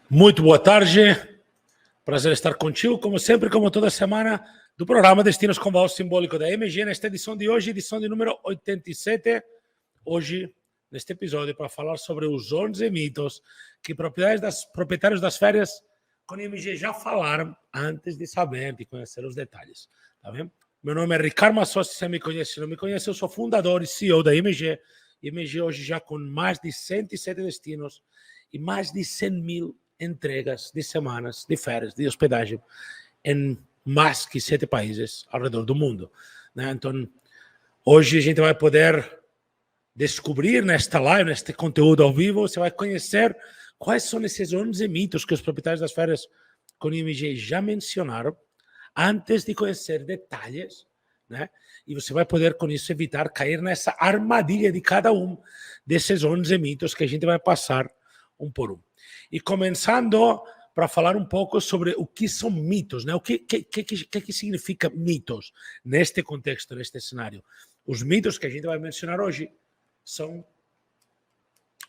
Muito boa tarde, prazer estar contigo, como sempre, como toda semana, do programa Destinos com Valor Simbólico da MG, nesta edição de hoje, edição de número 87, hoje, neste episódio, para falar sobre os 11 mitos que proprietários das férias com MG já falaram antes de saber, de conhecer os detalhes, tá vendo? Meu nome é Ricardo Massossi, se você me conhece, se não me conhece, eu sou fundador e CEO da MG, MG hoje já com mais de 107 destinos e mais de 100 mil entregas de semanas, de férias, de hospedagem em mais que 7 países ao redor do mundo, né? Então, hoje a gente vai poder descobrir nesta live, neste conteúdo ao vivo, você vai conhecer quais são esses 11 mitos que os proprietários das férias com IMG já mencionaram antes de conhecer detalhes, né? E você vai poder, com isso, evitar cair nessa armadilha de cada um desses 11 mitos que a gente vai passar um por um. E começando para falar um pouco sobre o que são mitos, né? O que significa mitos neste contexto, neste cenário. Os mitos que a gente vai mencionar hoje são,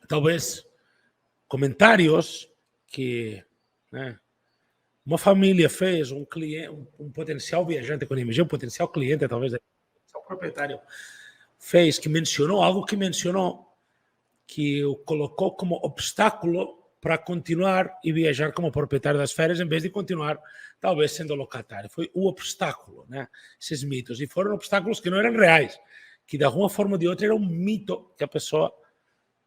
talvez, comentários que, né, uma família fez, um cliente, um potencial viajante com IMG, um potencial cliente, talvez, o proprietário fez, que mencionou algo que o colocou como obstáculo para continuar e viajar como proprietário das férias, em vez de continuar, talvez, sendo locatário. Foi o obstáculo, né? Esses mitos. E foram obstáculos que não eram reais, que de alguma forma ou de outra era um mito que a pessoa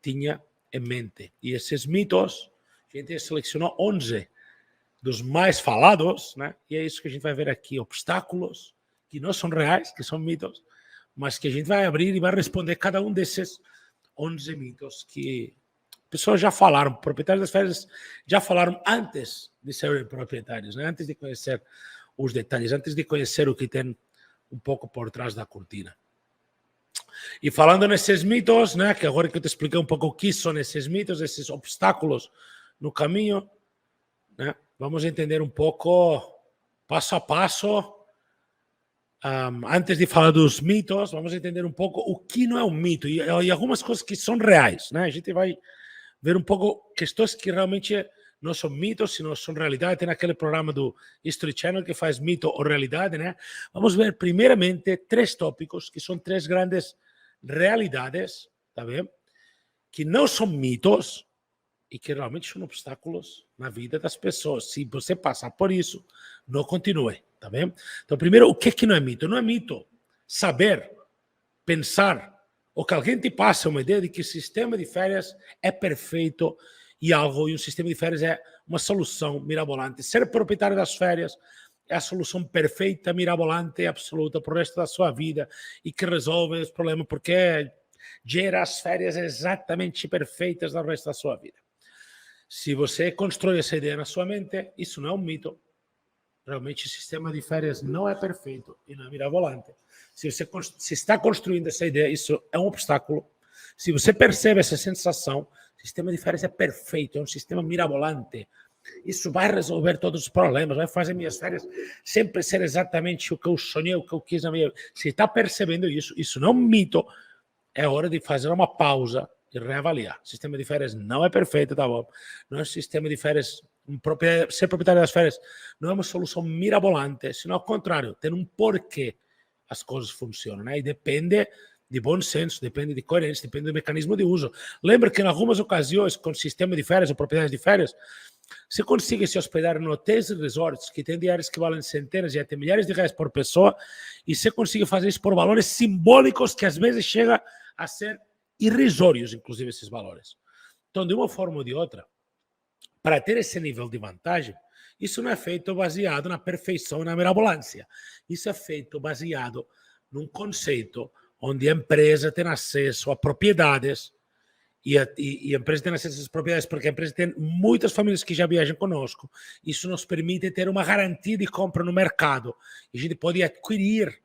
tinha em mente. E esses mitos, a gente selecionou 11 dos mais falados, né? E é isso que a gente vai ver aqui. Obstáculos que não são reais, que são mitos, mas que a gente vai abrir e vai responder cada um desses 11 mitos que pessoas já falaram, proprietários das férias já falaram antes de serem proprietários, né? Antes de conhecer os detalhes, antes de conhecer o que tem um pouco por trás da cortina. E falando nesses mitos, né, que agora que eu te expliquei um pouco o que são esses mitos, esses obstáculos no caminho, né, vamos entender um pouco, passo a passo, antes de falar dos mitos, vamos entender um pouco o que não é um mito e algumas coisas que são reais, né? A gente vai ver um pouco questões que realmente não são mitos, sino são realidade. Tem aquele programa do History Channel que faz mito ou realidade, né? Vamos ver primeiramente 3 tópicos que são 3 grandes realidades, tá bem? Que não são mitos e que realmente são obstáculos na vida das pessoas. Se você passar por isso, não continue, tá bem? Então, primeiro, o que não é mito? Não é mito saber, pensar, ou que alguém te passe uma ideia de que o sistema de férias é perfeito e um sistema de férias é uma solução mirabolante. Ser proprietário das férias é a solução perfeita, mirabolante e absoluta para o resto da sua vida e que resolve os problemas porque gera as férias exatamente perfeitas do resto da sua vida. Se você constrói essa ideia na sua mente, isso não é um mito. Realmente o sistema de férias não é perfeito e não é mirabolante. Se você está construindo essa ideia, isso é um obstáculo. Se você percebe essa sensação, o sistema de férias é perfeito, é um sistema mirabolante. Isso vai resolver todos os problemas, vai fazer minhas férias sempre ser exatamente o que eu sonhei, o que eu quis na minha vida. Se está percebendo isso, isso não é um mito, é hora de fazer uma pausa e reavaliar. O sistema de férias não é perfeito, tá bom? Não é um sistema de férias, ser proprietário das férias não é uma solução mirabolante, senão ao contrário, tem um porquê as coisas funcionam, né? E depende de bom senso, depende de coerência, depende do mecanismo de uso. Lembra que em algumas ocasiões, com sistema de férias ou propriedades de férias, você consegue se hospedar em hotéis e resorts que têm diárias que valem centenas e até milhares de reais por pessoa e você consegue fazer isso por valores simbólicos que às vezes chega a ser irrisórios, inclusive, esses valores. Então, de uma forma ou de outra, para ter esse nível de vantagem, isso não é feito baseado na perfeição e na mirabolância. Isso é feito baseado num conceito onde a empresa tem acesso a propriedades e a empresa tem acesso a essas propriedades porque a empresa tem muitas famílias que já viajam conosco. Isso nos permite ter uma garantia de compra no mercado. E a gente pode adquirir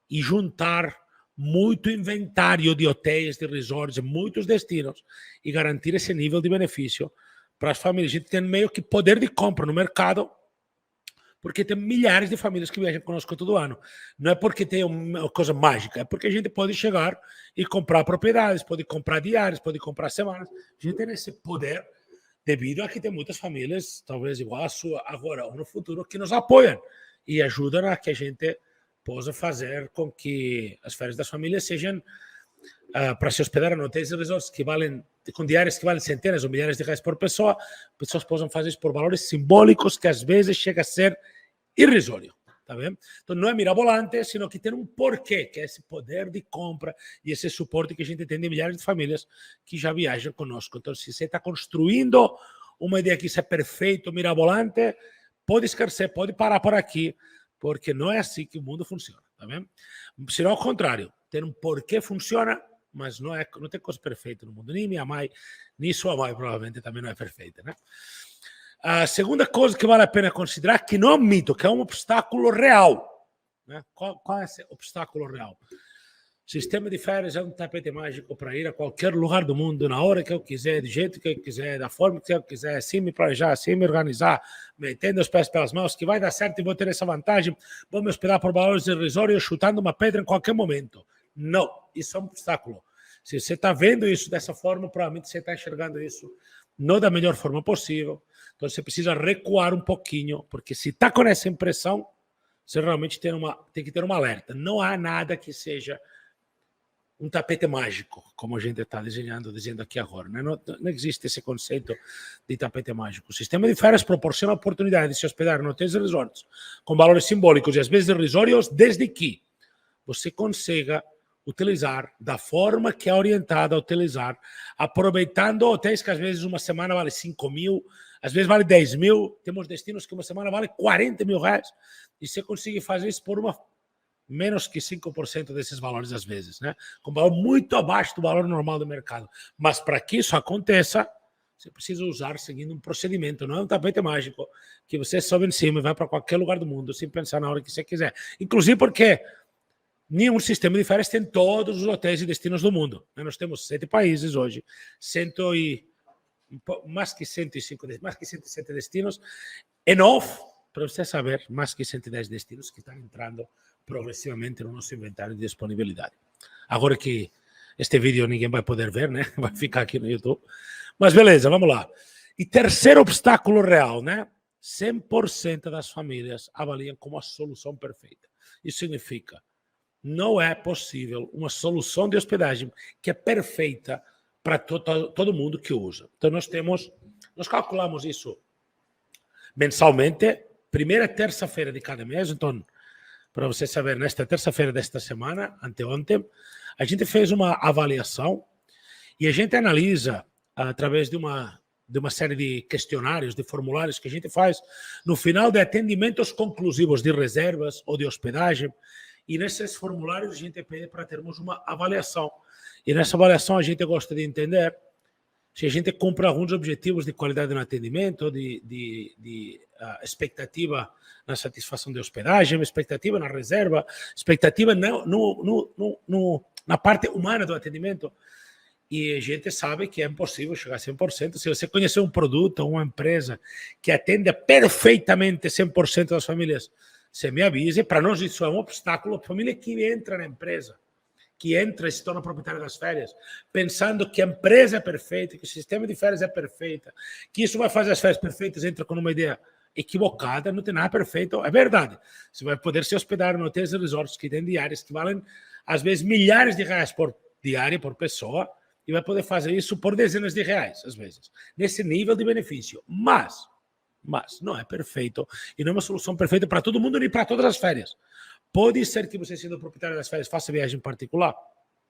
e juntar muito inventário de hotéis, de resorts, muitos destinos e garantir esse nível de benefício para as famílias. A gente tem meio que poder de compra no mercado porque tem milhares de famílias que viajam conosco todo ano. Não é porque tem uma coisa mágica, é porque a gente pode chegar e comprar propriedades, pode comprar diárias, pode comprar semanas. A gente tem esse poder devido a que tem muitas famílias, talvez igual a sua, agora ou no futuro, que nos apoiam e ajudam a que a gente possa fazer com que as férias das famílias sejam para se hospedar em hotéis e resorts que valem, com diárias que valem centenas ou milhares de reais por pessoa, pessoas possam fazer isso por valores simbólicos que às vezes chega a ser irrisório. Tá bem? Então não é mirabolante, sino que tem um porquê, que é esse poder de compra e esse suporte que a gente tem de milhares de famílias que já viajam conosco. Então, se você está construindo uma ideia que isso é perfeito, mirabolante, pode esquecer, pode parar por aqui, porque não é assim que o mundo funciona. Tá bem? Senão, ao contrário, tem um porquê funciona, mas não tem coisa perfeita no mundo. Nem minha mãe, nem sua mãe provavelmente também não é perfeita, né? A segunda coisa que vale a pena considerar, que não é um mito, que é um obstáculo real. Né? Qual é esse obstáculo real? O sistema de férias é um tapete mágico para ir a qualquer lugar do mundo, na hora que eu quiser, do jeito que eu quiser, da forma que eu quiser, sem me planejar, sem me organizar, metendo os pés pelas mãos, que vai dar certo e vou ter essa vantagem, vou me hospedar por valores irrisórios, chutando uma pedra em qualquer momento. Não, isso é um obstáculo. Se você está vendo isso dessa forma, provavelmente você está enxergando isso não da melhor forma possível. Então você precisa recuar um pouquinho, porque se está com essa impressão, você realmente tem que ter uma alerta. Não há nada que seja um tapete mágico, como a gente está dizendo aqui agora. Né? Não existe esse conceito de tapete mágico. O sistema de férias proporciona a oportunidade de se hospedar em hotéis e resorts com valores simbólicos e às vezes irrisórios, desde que você consiga utilizar da forma que é orientada a utilizar, aproveitando hotéis que às vezes uma semana vale 5 mil, às vezes vale 10 mil, temos destinos que uma semana vale 40 mil reais, e você consegue fazer isso por menos que 5% desses valores às vezes, né? Com valor muito abaixo do valor normal do mercado. Mas para que isso aconteça, você precisa usar seguindo um procedimento, não é um tapete mágico que você sobe em cima e vai para qualquer lugar do mundo sem pensar na hora que você quiser. Inclusive porque nenhum sistema de férias tem todos os hotéis e destinos do mundo. Nós temos 7 países hoje, mais que 105, mais que 107 destinos, enough para você saber, mais que 110 destinos que estão entrando progressivamente no nosso inventário de disponibilidade. Agora que este vídeo ninguém vai poder ver, né? Vai ficar aqui no YouTube. Mas beleza, vamos lá. E terceiro obstáculo real, né? 100% das famílias avaliam como a solução perfeita. Isso significa não é possível uma solução de hospedagem que é perfeita para todo mundo que usa. Então, nós calculamos isso mensalmente, primeira terça-feira de cada mês. Então, para você saber, nesta terça-feira desta semana, anteontem, a gente fez uma avaliação e a gente analisa através de uma série de questionários, de formulários que a gente faz no final de atendimentos conclusivos de reservas ou de hospedagem. E nesses formulários a gente pede para termos uma avaliação. E nessa avaliação a gente gosta de entender se a gente cumpre alguns objetivos de qualidade no atendimento, de expectativa na satisfação de hospedagem, expectativa na reserva, expectativa na parte humana do atendimento. E a gente sabe que é impossível chegar a 100%. Se você conhecer um produto ou uma empresa que atende perfeitamente 100% das famílias, você me avise. Para nós isso é um obstáculo. A família que entra na empresa, que entra e se torna proprietária das férias, pensando que a empresa é perfeita, que o sistema de férias é perfeito, que isso vai fazer as férias perfeitas, entra com uma ideia equivocada, não tem nada perfeito. É verdade. Você vai poder se hospedar em hotéis e resorts que têm diárias que valem, às vezes, milhares de reais por diária, por pessoa, e vai poder fazer isso por dezenas de reais, às vezes, nesse nível de benefício. Mas não é perfeito e não é uma solução perfeita para todo mundo nem para todas as férias. Pode ser que você, sendo proprietário das férias, faça viagem particular?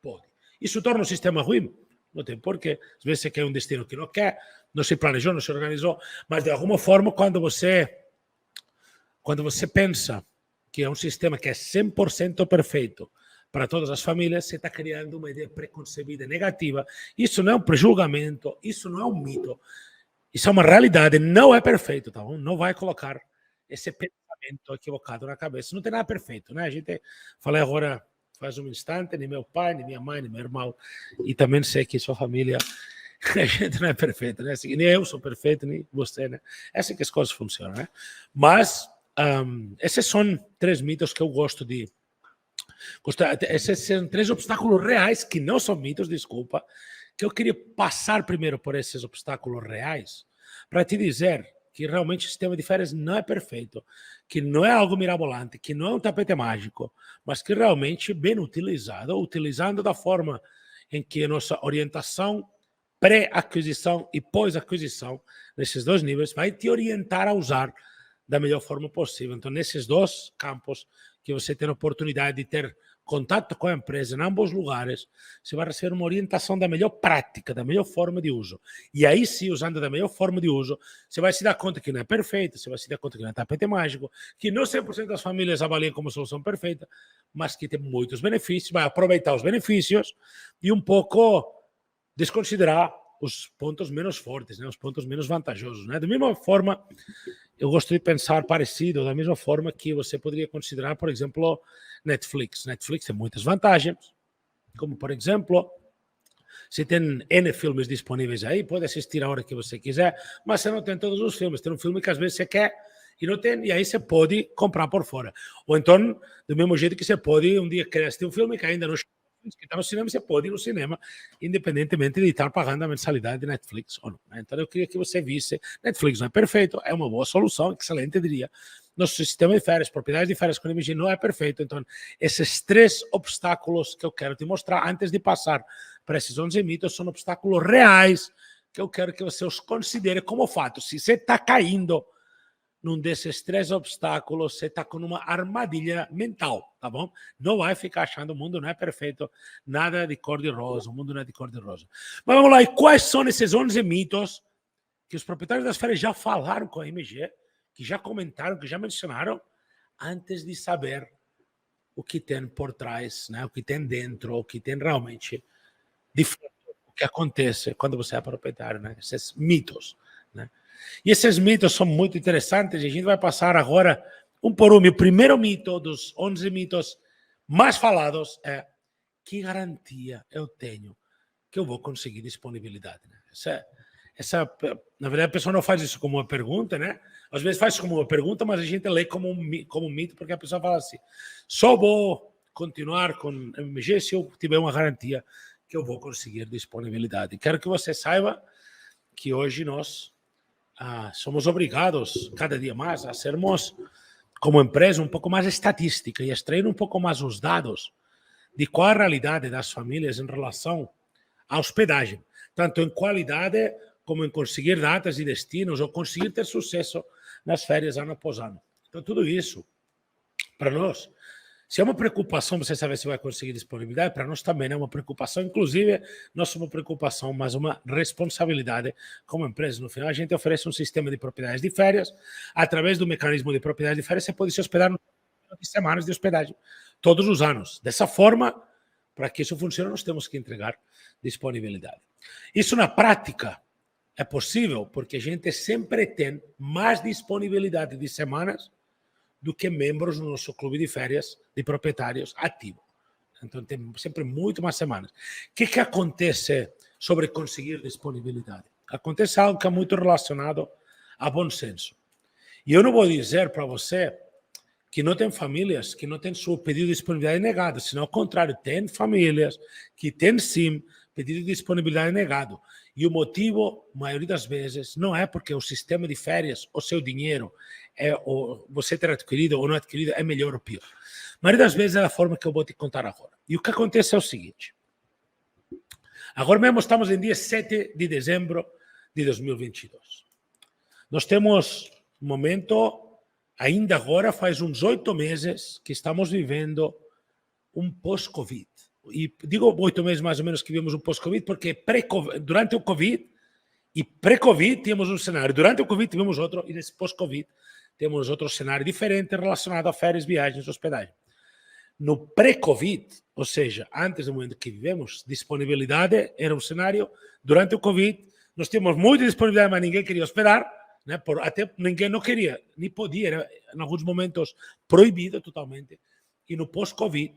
Pode. Isso torna o sistema ruim? Não tem porquê. Às vezes você quer um destino que não quer, não se planejou, não se organizou, mas de alguma forma, quando você pensa que é um sistema que é 100% perfeito para todas as famílias, você está criando uma ideia preconcebida negativa. Isso não é um prejulgamento, isso não é um mito. Isso é uma realidade, não é perfeito, tá bom? Não vai colocar esse pensamento equivocado na cabeça. Não tem nada perfeito, né? A gente falei agora, faz um instante, nem meu pai, nem minha mãe, nem meu irmão, e também sei que sua família, a gente não é perfeito, né? Nem eu sou perfeito, nem você, né? É assim que as coisas funcionam, né? Mas Esses são 3 mitos que eu gosto de... Esses são 3 obstáculos reais, que não são mitos, desculpa, que eu queria passar primeiro por esses obstáculos reais, para te dizer que realmente o sistema de férias não é perfeito, que não é algo mirabolante, que não é um tapete mágico, mas que realmente, bem utilizado, utilizando da forma em que a nossa orientação pré-aquisição e pós-aquisição, nesses 2 níveis, vai te orientar a usar da melhor forma possível. Então, nesses 2 campos, que você tem a oportunidade de ter contato com a empresa em ambos lugares, você vai receber uma orientação da melhor prática, da melhor forma de uso. E aí sim, usando da melhor forma de uso, você vai se dar conta que não é perfeito, você vai se dar conta que não é tapete mágico, que não 100% das famílias avaliam como solução perfeita, mas que tem muitos benefícios, vai aproveitar os benefícios e um pouco desconsiderar os pontos menos fortes, né? Os pontos menos vantajosos. Né? Da mesma forma, eu gosto de pensar parecido, da mesma forma que você poderia considerar, por exemplo, Netflix. Netflix tem muitas vantagens, como, por exemplo, você tem N filmes disponíveis aí, pode assistir a hora que você quiser, mas você não tem todos os filmes. Tem um filme que às vezes você quer e não tem, e aí você pode comprar por fora. Ou então, do mesmo jeito que você pode um dia querer assistir um filme que ainda não que está no cinema, você pode ir no cinema, independentemente de estar pagando a mensalidade de Netflix ou não. Né? Então, eu queria que você visse, Netflix não é perfeito, é uma boa solução, excelente, diria. Nosso sistema de férias, propriedade de férias com MG não é perfeito. Então, esses 3 obstáculos que eu quero te mostrar, antes de passar para esses 11 mitos, são obstáculos reais que eu quero que você os considere como fato. Se você está caindo num desses 3 obstáculos, você está com uma armadilha mental, tá bom? Não vai ficar achando o mundo não é perfeito, nada de cor-de-rosa, o mundo não é de cor-de-rosa. Mas vamos lá, e quais são esses 11 mitos que os proprietários das férias já falaram com a MG, que já comentaram, que já mencionaram, antes de saber o que tem por trás, né? O que tem dentro, o que tem realmente de fundo, o que acontece quando você é proprietário, né? Esses mitos, né? E esses mitos são muito interessantes e a gente vai passar agora um por um. O primeiro mito dos 11 mitos mais falados é: que garantia eu tenho que eu vou conseguir disponibilidade? Né? Na verdade, a pessoa não faz isso como uma pergunta, né? Às vezes faz como uma pergunta, mas a gente lê como um mito, porque a pessoa fala assim: só vou continuar com MG se eu tiver uma garantia que eu vou conseguir disponibilidade. Quero que você saiba que hoje nós somos obrigados, cada dia mais, a sermos, como empresa, um pouco mais estatística e extrair um pouco mais os dados de qual a realidade das famílias em relação à hospedagem, tanto em qualidade como em conseguir datas e destinos ou conseguir ter sucesso nas férias ano após ano. Então, tudo isso, para nós, se é uma preocupação você saber se vai conseguir disponibilidade, para nós também é uma preocupação, inclusive não é uma preocupação, mas uma responsabilidade como empresa. No final, a gente oferece um sistema de propriedades de férias, através do mecanismo de propriedade de férias, você pode se hospedar no de semanas de hospedagem, todos os anos. Dessa forma, para que isso funcione, nós temos que entregar disponibilidade. Isso na prática é possível porque a gente sempre tem mais disponibilidade de semanas do que membros no nosso clube de férias de proprietários ativo. Então, tem sempre muito mais semanas. O que acontece sobre conseguir disponibilidade? Acontece algo que é muito relacionado a bom senso. E eu não vou dizer para você que não tem famílias que não têm seu pedido de disponibilidade negado, senão ao contrário, tem famílias que têm sim pedido de disponibilidade negado. E o motivo, a maioria das vezes, não é porque o sistema de férias, o seu dinheiro, ou você ter adquirido ou não adquirido, é melhor ou pior. A maioria das vezes é a forma que eu vou te contar agora. E o que acontece é o seguinte. Agora mesmo estamos em dia 7 de dezembro de 2022. Nós temos um momento, ainda agora faz uns 8 meses, que estamos vivendo um pós-Covid. E digo 8 meses mais ou menos que vivemos um pós-Covid, porque durante o Covid e pré-Covid tínhamos um cenário, durante o Covid tivemos outro, e nesse pós-Covid temos outro cenário diferente relacionado a férias, viagens, hospedagem. No pré-Covid, ou seja, antes do momento que vivemos, disponibilidade era um cenário, durante o Covid, nós tínhamos muita disponibilidade, mas ninguém queria hospedar, né? Até ninguém não queria, nem podia, era em alguns momentos proibido totalmente. E no pós-Covid,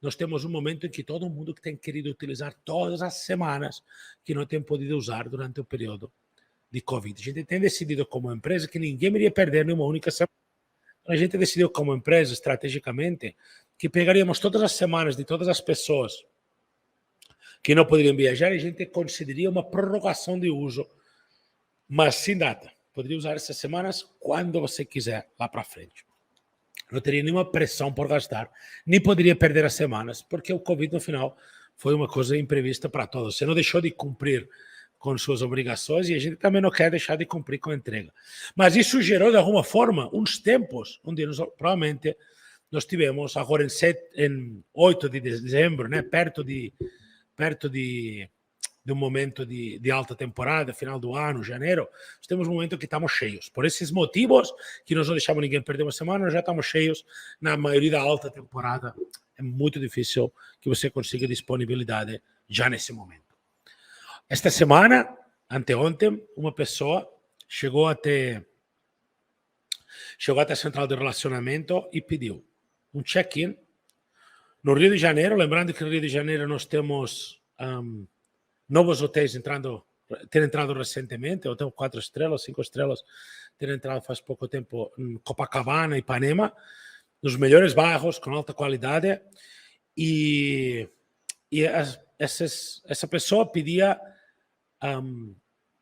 nós temos um momento em que todo mundo que tem querido utilizar todas as semanas que não tem podido usar durante o período de Covid. A gente tem decidido como empresa que ninguém iria perder nenhuma única semana. A gente decidiu como empresa, estrategicamente, que pegaríamos todas as semanas de todas as pessoas que não poderiam viajar e a gente concederia uma prorrogação de uso, mas sem data. Poderia usar essas semanas quando você quiser, lá para frente. Não teria nenhuma pressão por gastar, nem poderia perder as semanas, porque o Covid, no final, foi uma coisa imprevista para todos. Você não deixou de cumprir com suas obrigações e a gente também não quer deixar de cumprir com a entrega. Mas isso gerou, de alguma forma, uns tempos onde provavelmente nós tivemos, agora em 8 de dezembro, né, perto de um momento de alta temporada, final do ano, janeiro, nós temos um momento que estamos cheios. Por esses motivos, que nós não deixamos ninguém perder uma semana, nós já estamos cheios na maioria da alta temporada. É muito difícil que você consiga disponibilidade já nesse momento. Esta semana, anteontem, uma pessoa chegou até a central de relacionamento e pediu um check-in no Rio de Janeiro, lembrando que no Rio de Janeiro nós temos novos hotéis ter entrado recentemente, hotel 4 estrelas, 5 estrelas, ter entrado faz pouco tempo em Copacabana, Ipanema, nos melhores bairros, com alta qualidade, e essa pessoa pedia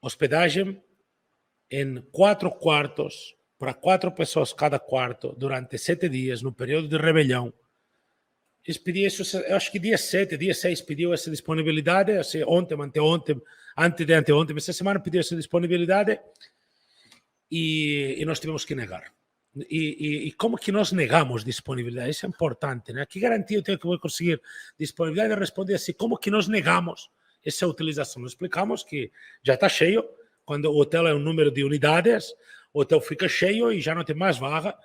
hospedagem em 4 quartos, para 4 pessoas cada quarto, durante 7 dias, no período de rebelião. Eles pediam isso, eu acho que dia 7, dia 6 pediu essa disponibilidade, assim, ontem, anteontem, essa semana pediu essa disponibilidade e nós tivemos que negar. E como que nós negamos disponibilidade? Isso é importante, né? Que garantia eu tenho que vou conseguir disponibilidade? Eu respondi assim, como que nós negamos essa utilização? Nós explicamos que já está cheio, quando o hotel é um número de unidades, o hotel fica cheio e já não tem mais vaga,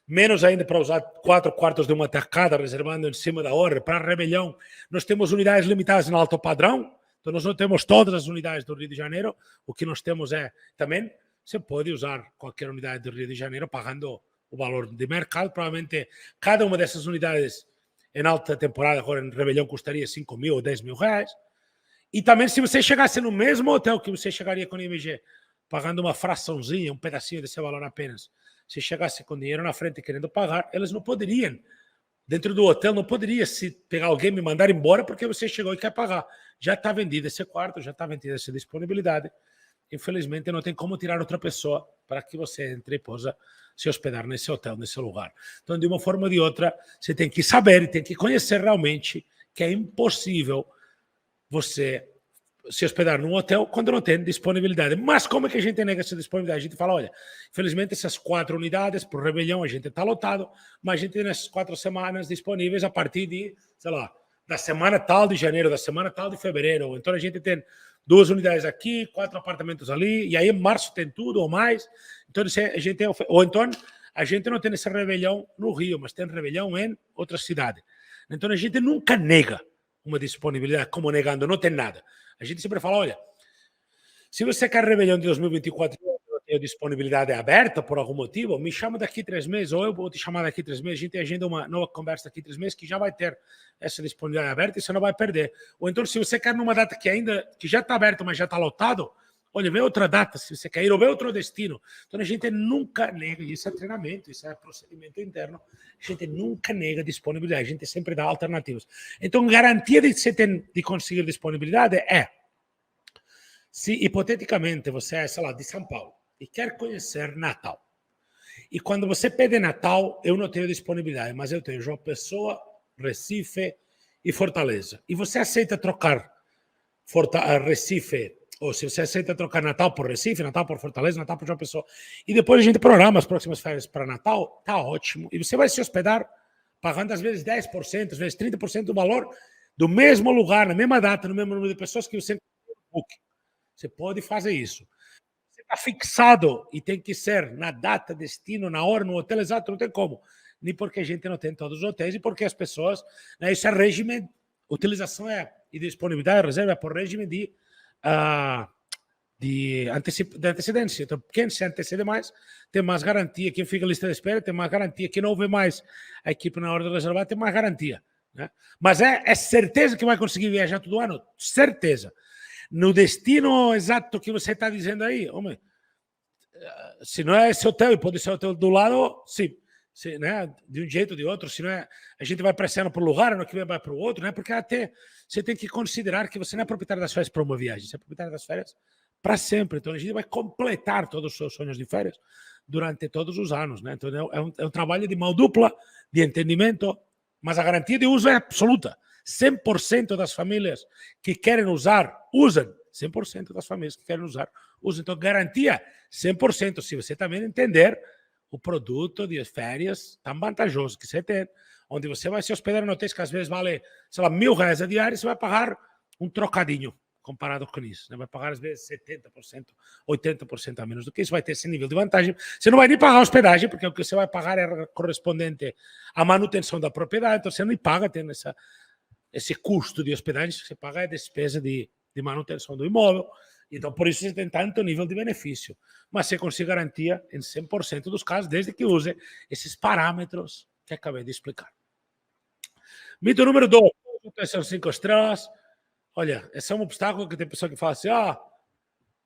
menos ainda para usar 4 quartos de uma tacada, reservando em cima da hora. Para a rebelião, nós temos unidades limitadas no alto padrão, então nós não temos todas as unidades do Rio de Janeiro, o que nós temos é também, você pode usar qualquer unidade do Rio de Janeiro pagando o valor de mercado, provavelmente cada uma dessas unidades em alta temporada, agora em rebelião, custaria 5 mil ou 10 mil reais, e também se você chegasse no mesmo hotel que você chegaria com o IMG, pagando uma fraçãozinha, um pedacinho desse valor apenas, se chegasse com dinheiro na frente querendo pagar, eles não poderiam, dentro do hotel, não poderia se pegar alguém e me mandar embora porque você chegou e quer pagar. Já está vendido esse quarto, já está vendida essa disponibilidade. Infelizmente, não tem como tirar outra pessoa para que você entre e possa se hospedar nesse hotel, nesse lugar. Então, de uma forma ou de outra, você tem que saber, tem que conhecer realmente que é impossível você se hospedar num hotel quando não tem disponibilidade. Mas como é que a gente nega essa disponibilidade? A gente fala, olha, infelizmente essas 4 unidades, por rebelião, a gente está lotado, mas a gente tem essas 4 semanas disponíveis a partir de, sei lá, da semana tal de janeiro, da semana tal de fevereiro. Então a gente tem 2 unidades aqui, 4 apartamentos ali, e aí em março tem tudo ou mais. Então a gente tem, ou então a gente não tem essa rebelião no Rio, mas tem rebelião em outra cidade. Então a gente nunca nega uma disponibilidade, como negando, não tem nada. A gente sempre fala, olha, se você quer rebelião de 2024 e não tem disponibilidade aberta por algum motivo, me chama daqui 3 meses, ou eu vou te chamar daqui 3 meses, a gente agenda uma nova conversa daqui 3 meses que já vai ter essa disponibilidade aberta e você não vai perder. Ou então, se você quer numa data que já está aberta, mas já está lotado, olha, vê outra data, se você quer ir, ou vê outro destino. Então, a gente nunca nega, isso é treinamento, isso é procedimento interno, a gente nunca nega disponibilidade, a gente sempre dá alternativas. Então, garantia de que você tem de conseguir disponibilidade é, se hipoteticamente você é, sei lá, de São Paulo e quer conhecer Natal, e quando você pede Natal, eu não tenho disponibilidade, mas eu tenho João Pessoa, Recife e Fortaleza, e você aceita trocar Recife, ou se você aceita trocar Natal por Recife, Natal por Fortaleza, Natal por João Pessoa, e depois a gente programa as próximas férias para Natal, tá ótimo. E você vai se hospedar pagando às vezes 10%, às vezes 30% do valor do mesmo lugar, na mesma data, no mesmo número de pessoas que você book. Você pode fazer isso. Você está fixado e tem que ser na data, destino, na hora, no hotel exato, não tem como. Nem porque a gente não tem todos os hotéis e porque as pessoas, né, isso é regime, utilização e disponibilidade, reserva é por regime de antecedência. Então, quem se antecede mais tem mais garantia. Quem fica na lista de espera tem mais garantia. Quem não ouve mais a equipe na hora de reservar tem mais garantia. Né? Mas é certeza que vai conseguir viajar todo ano? Certeza. No destino exato que você está dizendo aí, homem, se não é esse hotel e pode ser o hotel do lado, sim. né, de um jeito ou de outro, senão a gente vai pressionando para um lugar, no que vai para o outro, né? Porque até você tem que considerar que você não é proprietário das férias para uma viagem, você é proprietário das férias para sempre. Então a gente vai completar todos os seus sonhos de férias durante todos os anos, né? Então é um trabalho de mão dupla, de entendimento, mas a garantia de uso é absoluta. 100% das famílias que querem usar, usam. 100% das famílias que querem usar, usam. Então, garantia 100%, se você também entender o produto de férias tão vantajoso que você tem, onde você vai se hospedar em hotéis que às vezes vale, sei lá, R$1.000 a diária, você vai pagar um trocadinho comparado com isso. Né? Vai pagar às vezes 70%, 80% a menos do que isso, vai ter esse nível de vantagem. Você não vai nem pagar a hospedagem, porque o que você vai pagar é correspondente à manutenção da propriedade, então você não paga tendo esse custo de hospedagem, você paga a despesa de manutenção do imóvel. Então, por isso você tem tanto nível de benefício. Mas você consegue garantia em 100% dos casos, desde que use esses parâmetros que acabei de explicar. Mito número 2, hotéis são 5 estrelas. Olha, esse é um obstáculo que tem pessoa que fala assim,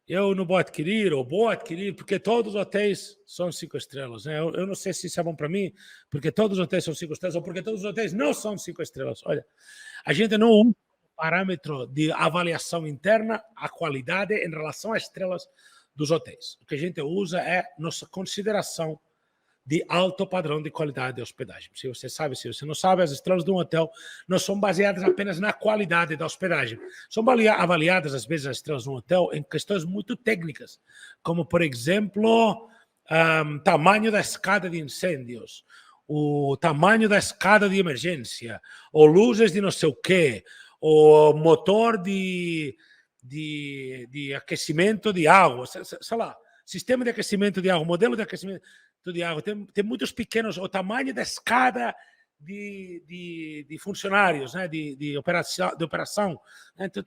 eu não vou adquirir, ou vou adquirir, porque todos os hotéis são 5 estrelas. Né? Eu não sei se isso é bom para mim, porque todos os hotéis são 5 estrelas, ou porque todos os hotéis não são 5 estrelas. Olha, a gente não usa parâmetro de avaliação interna a qualidade em relação às estrelas dos hotéis. O que a gente usa é nossa consideração de alto padrão de qualidade de hospedagem. Se você sabe, se você não sabe, as estrelas de um hotel não são baseadas apenas na qualidade da hospedagem. São avaliadas, às vezes, as estrelas de um hotel em questões muito técnicas, como, por exemplo, tamanho da escada de incêndios, o tamanho da escada de emergência, ou luzes de não sei o quê, o motor de aquecimento de água, sei lá, sistema de aquecimento de água, modelo de aquecimento de água, tem muitos pequenos, o tamanho da escada de funcionários, né, de operação, né? Então,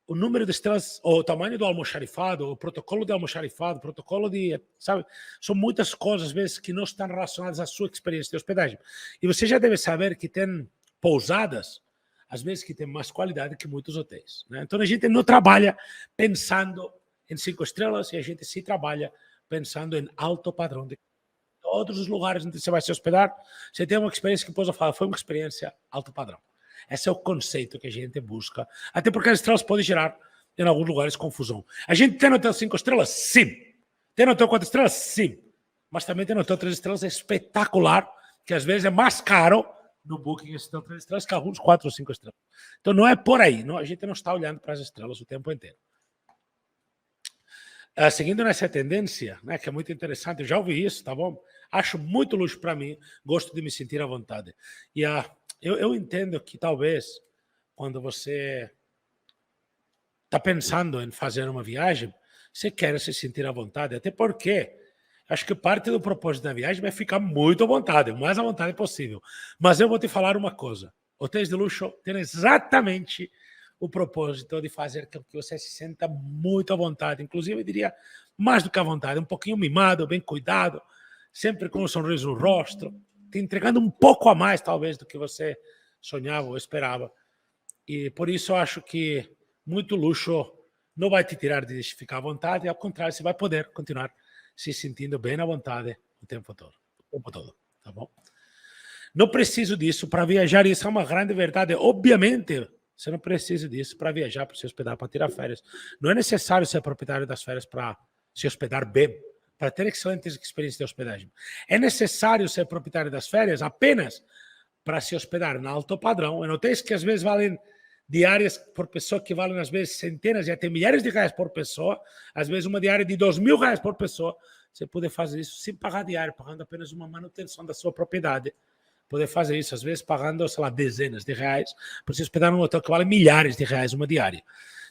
o número de estrelas, o tamanho do almoxarifado, o protocolo de almoxarifado, o protocolo de, sabe, são muitas coisas, às vezes, que não estão relacionadas à sua experiência de hospedagem. E você já deve saber que tem pousadas, às vezes, que tem mais qualidade que muitos hotéis. Né? Então, a gente não trabalha pensando em 5 estrelas e a gente se trabalha pensando em alto padrão. De todos os lugares onde você vai se hospedar, você tem uma experiência que depois eu falo, foi uma experiência alto padrão. Esse é o conceito que a gente busca. Até porque as estrelas podem gerar, em alguns lugares, confusão. A gente tem hotel 5 estrelas? Sim. Tem hotel 4 estrelas? Sim. Mas também tem hotel 3 estrelas espetacular, que às vezes é mais caro no Booking esse hotel 3 estrelas que alguns 4 ou 5 estrelas. Então não é por aí. Não, a gente não está olhando para as estrelas o tempo inteiro. Seguindo nessa tendência, né, que é muito interessante, eu já ouvi isso, tá bom? Acho muito luxo para mim, gosto de me sentir à vontade. E eu entendo que talvez, quando você está pensando em fazer uma viagem, você quer se sentir à vontade, até porque acho que parte do propósito da viagem vai ficar muito à vontade, o mais à vontade possível. Mas eu vou te falar uma coisa, hotéis de luxo têm exatamente o propósito de fazer com que você se sinta muito à vontade, inclusive eu diria mais do que à vontade, um pouquinho mimado, bem cuidado, sempre com um sorriso no rosto, te entregando um pouco a mais talvez do que você sonhava ou esperava. E por isso eu acho que muito luxo não vai te tirar de ficar à vontade, ao contrário, você vai poder continuar se sentindo bem à vontade o tempo todo, tá bom? Não preciso disso para viajar, isso é uma grande verdade. Obviamente, você não precisa disso para viajar, para se hospedar, para tirar férias. Não é necessário ser proprietário das férias para se hospedar bem, para ter excelentes experiências de hospedagem. É necessário ser proprietário das férias apenas para se hospedar em alto padrão, em hotéis que às vezes valem diárias por pessoa, que valem às vezes centenas e até milhares de reais por pessoa, às vezes uma diária de R$2.000 por pessoa. Você pode fazer isso sem pagar diária, pagando apenas uma manutenção da sua propriedade. Poder fazer isso, às vezes pagando, sei lá, dezenas de reais, para se hospedar num hotel que vale milhares de reais uma diária.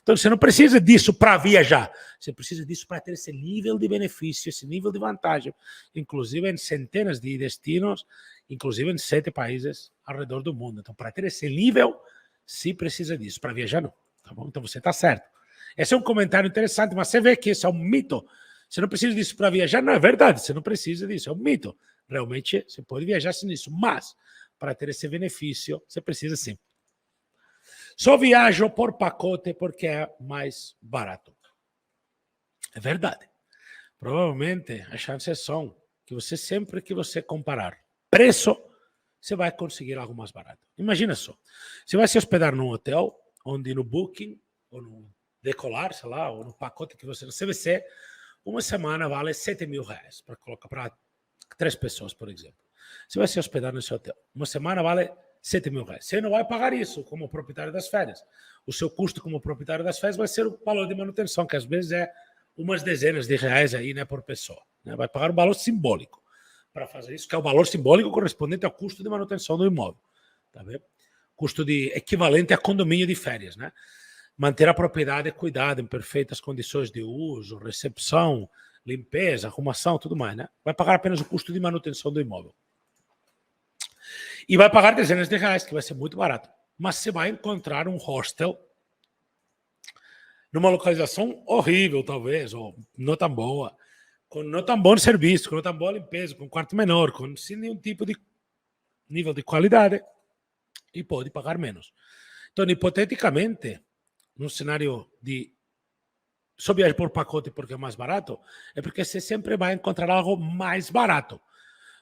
Então, você não precisa disso para viajar, você precisa disso para ter esse nível de benefício, esse nível de vantagem, inclusive em centenas de destinos, inclusive em 7 países ao redor do mundo. Então, para ter esse nível, se precisa disso, para viajar não. Tá bom? Então, você está certo. Esse é um comentário interessante, mas você vê que isso é um mito. Você não precisa disso para viajar, não é verdade, você não precisa disso, é um mito. Realmente, você pode viajar sem isso, mas para ter esse benefício, você precisa sim. Só viajo por pacote porque é mais barato. É verdade. Provavelmente, as chances são que você sempre que você comparar preço, você vai conseguir algo mais barato. Imagina só, você vai se hospedar num hotel, onde no Booking, ou no Decolar, sei lá, ou no pacote que você no CVC, uma semana vale 7 mil reais, para colocar para 3 pessoas, por exemplo. Você vai se hospedar nesse hotel, uma semana vale 7 mil reais. Você não vai pagar isso como proprietário das férias. O seu custo como proprietário das férias vai ser o valor de manutenção, que às vezes é umas dezenas de reais aí, né, por pessoa. Né? Vai pagar um valor simbólico para fazer isso, que é o valor simbólico correspondente ao custo de manutenção do imóvel. Tá vendo? Custo de equivalente a condomínio de férias, né? Manter a propriedade cuidada em perfeitas condições de uso, recepção, limpeza, arrumação, tudo mais, né? Vai pagar apenas o custo de manutenção do imóvel. E vai pagar dezenas de reais, que vai ser muito barato. Mas você vai encontrar um hostel numa localização horrível, talvez, ou não tão boa, com não tão bom serviço, com não tão boa limpeza, com quarto menor, com sem nenhum tipo de nível de qualidade, e pode pagar menos. Então, hipoteticamente, num cenário de só viajar por pacote porque é mais barato, é porque você sempre vai encontrar algo mais barato,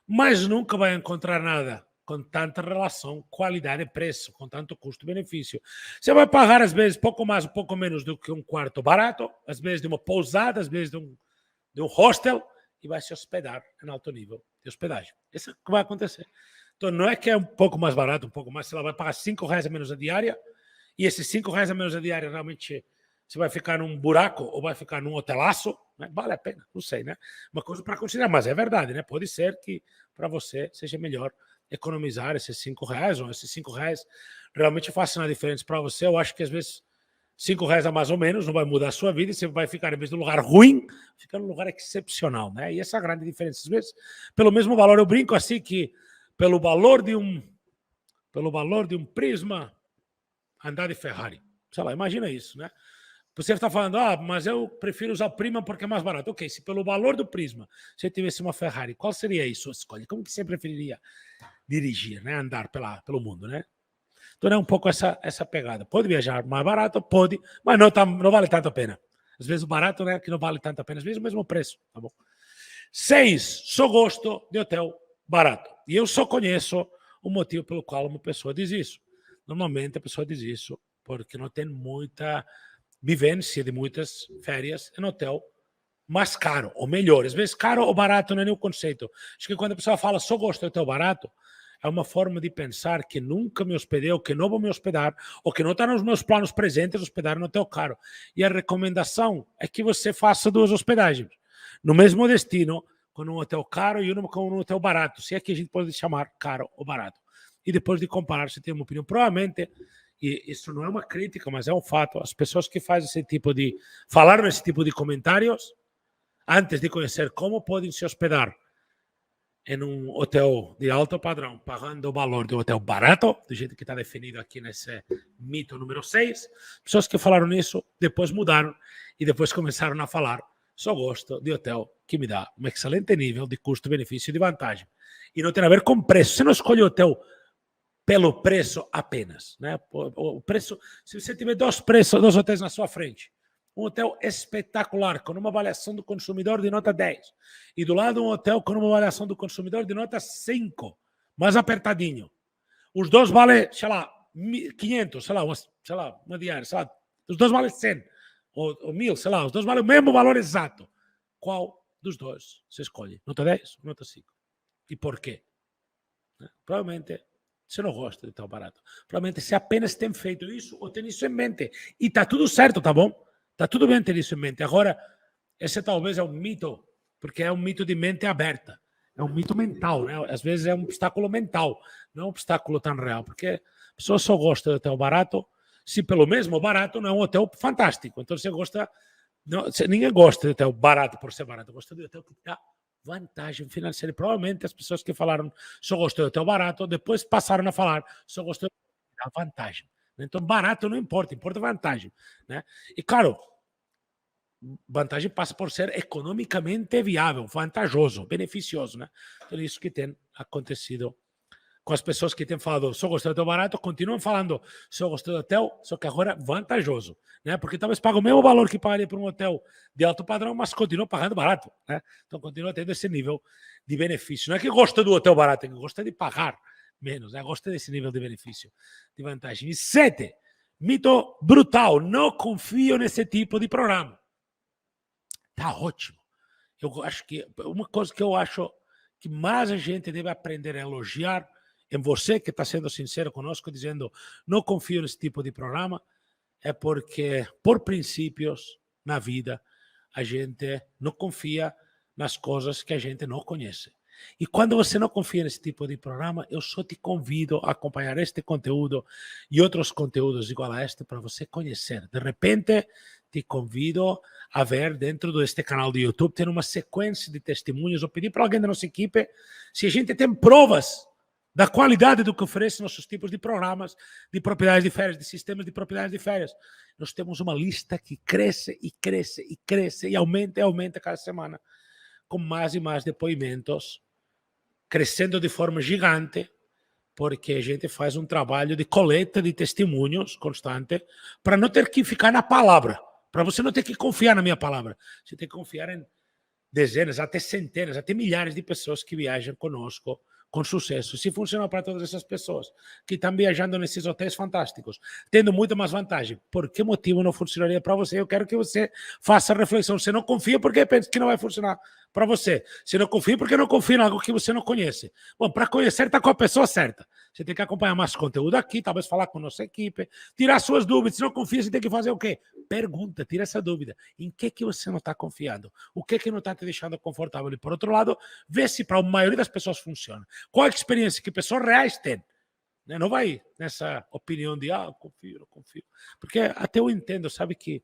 mas nunca vai encontrar nada com tanta relação qualidade-preço, com tanto custo-benefício. Você vai pagar, às vezes, pouco mais, pouco menos do que um quarto barato, às vezes de uma pousada, às vezes de um hostel, e vai se hospedar em alto nível de hospedagem. Isso é o que vai acontecer. Então, não é que é um pouco mais barato, um pouco mais, você vai pagar R$5 a menos a diária, e esses R$5 a menos a diária realmente você vai ficar num buraco ou vai ficar num hotelaço, né? Vale a pena, não sei, né? Uma coisa para considerar, mas é verdade, né? Pode ser que para você seja melhor economizar esses R$5, ou esses R$5 realmente façam a diferença para você. Eu acho que às vezes R$5 a mais ou menos não vai mudar a sua vida e você vai ficar, em vez de um lugar ruim, ficar num lugar excepcional, né? E essa é a grande diferença. Às vezes, pelo mesmo valor, eu brinco assim que pelo valor de um Prisma, andar de Ferrari. Sei lá, imagina isso, né? Você está falando, mas eu prefiro usar o Prisma porque é mais barato. Ok, se pelo valor do Prisma você tivesse uma Ferrari, qual seria a sua escolha? Como que você preferiria dirigir, né? Andar pelo mundo, né? Então é um pouco essa pegada. Pode viajar mais barato? Pode, mas não vale tanto a pena. Às vezes o barato, né, que não vale tanto a pena. Às vezes o mesmo preço, tá bom? 6, só gosto de hotel barato. E eu só conheço o motivo pelo qual uma pessoa diz isso. Normalmente a pessoa diz isso porque não tem muita vivência de muitas férias em hotel mais caro, ou melhor. Às vezes caro ou barato não é nem o conceito. Acho que quando a pessoa fala só gosto de hotel barato, é uma forma de pensar que nunca me hospedei, ou que não vou me hospedar, ou que não está nos meus planos presentes hospedar no hotel caro. E a recomendação é que você faça 2 hospedagens no mesmo destino, com um hotel caro e com um hotel barato, se é que a gente pode chamar caro ou barato. E depois de comparar, você tem uma opinião. Provavelmente, e isso não é uma crítica, mas é um fato, as pessoas que fazem falaram esse tipo de comentários, antes de conhecer como podem se hospedar em um hotel de alto padrão, pagando o valor de um hotel barato, do jeito que está definido aqui nesse mito número 6, pessoas que falaram isso, depois mudaram e depois começaram a falar só gosto de hotel que me dá um excelente nível de custo-benefício e de vantagem. E não tem a ver com preço. Você não escolhe hotel pelo preço apenas, né? O preço, se você tiver 2 hotéis na sua frente, um hotel espetacular, com uma avaliação do consumidor de nota 10, e do lado um hotel com uma avaliação do consumidor de nota 5, mais apertadinho. Os 2 valem, sei lá, 500, sei lá, uma diária, sei lá, os 2 valem 100, ou 1000, sei lá, os 2 valem o mesmo valor exato. Qual dos 2 você escolhe? Nota 10 ou nota 5? E por quê? Provavelmente você não gosta de tão barato. Provavelmente você apenas tem feito isso ou tem isso em mente. E está tudo certo, tá bom? Está tudo bem ter isso em mente. Agora, esse talvez é um mito, porque é um mito de mente aberta. É um mito mental, né? Às vezes é um obstáculo mental, não é um obstáculo tão real, porque a pessoa só gosta de hotel barato, se pelo mesmo barato não é um hotel fantástico. Então você gosta... Não, ninguém gosta de hotel barato por ser barato, gosta de hotel que dá vantagem financeira. E provavelmente as pessoas que falaram só gostou de hotel barato, depois passaram a falar só gostou da vantagem. Então, barato não importa, importa vantagem, né? E claro, vantagem passa por ser economicamente viável, vantajoso, beneficioso, né? Então, isso que tem acontecido com as pessoas que têm falado só gostei do hotel barato, continuam falando só gostei do hotel, só que agora vantajoso, né? Porque talvez pague o mesmo valor que pagaria por um hotel de alto padrão, mas continua pagando barato, né? Então continua tendo esse nível de benefício. Não é que gosta do hotel barato, é que gosta de pagar menos, né? Gosta desse nível de benefício, de vantagem. E 7, mito brutal, não confio nesse tipo de programa. Tá ótimo. Eu acho que uma coisa que eu acho que mais a gente deve aprender a elogiar em você, que está sendo sincero conosco, dizendo não confio nesse tipo de programa, é porque, por princípios na vida, a gente não confia nas coisas que a gente não conhece. E quando você não confia nesse tipo de programa, eu só te convido a acompanhar este conteúdo e outros conteúdos igual a este para você conhecer. De repente, te convido a ver dentro deste canal do YouTube, tem uma sequência de testemunhos. Eu pedi para alguém da nossa equipe se a gente tem provas da qualidade do que oferece nossos tipos de programas de propriedades de férias, de sistemas de propriedades de férias. Nós temos uma lista que cresce e cresce e cresce e aumenta cada semana, com mais e mais depoimentos, crescendo de forma gigante, porque a gente faz um trabalho de coleta de testemunhos constante para não ter que ficar na palavra, para você não ter que confiar na minha palavra. Você tem que confiar em dezenas, até centenas, até milhares de pessoas que viajam conosco com sucesso. Se funcionar para todas essas pessoas que estão viajando nesses hotéis fantásticos, tendo muito mais vantagem, por que motivo não funcionaria para você? Eu quero que você faça a reflexão. Você não confia porque pensa que não vai funcionar para você. Você não confia porque não confia em algo que você não conhece. Bom, para conhecer, está com a pessoa certa. Você tem que acompanhar mais conteúdo aqui, talvez falar com a nossa equipe, tirar suas dúvidas. Se não confia, você tem que fazer o quê? Pergunta, tira essa dúvida. Em que você não está confiando? O que não está te deixando confortável? E, por outro lado, vê se para a maioria das pessoas funciona. Qual a experiência que pessoas reais têm? Não vai nessa opinião de, confio, não confio. Porque até eu entendo, sabe, que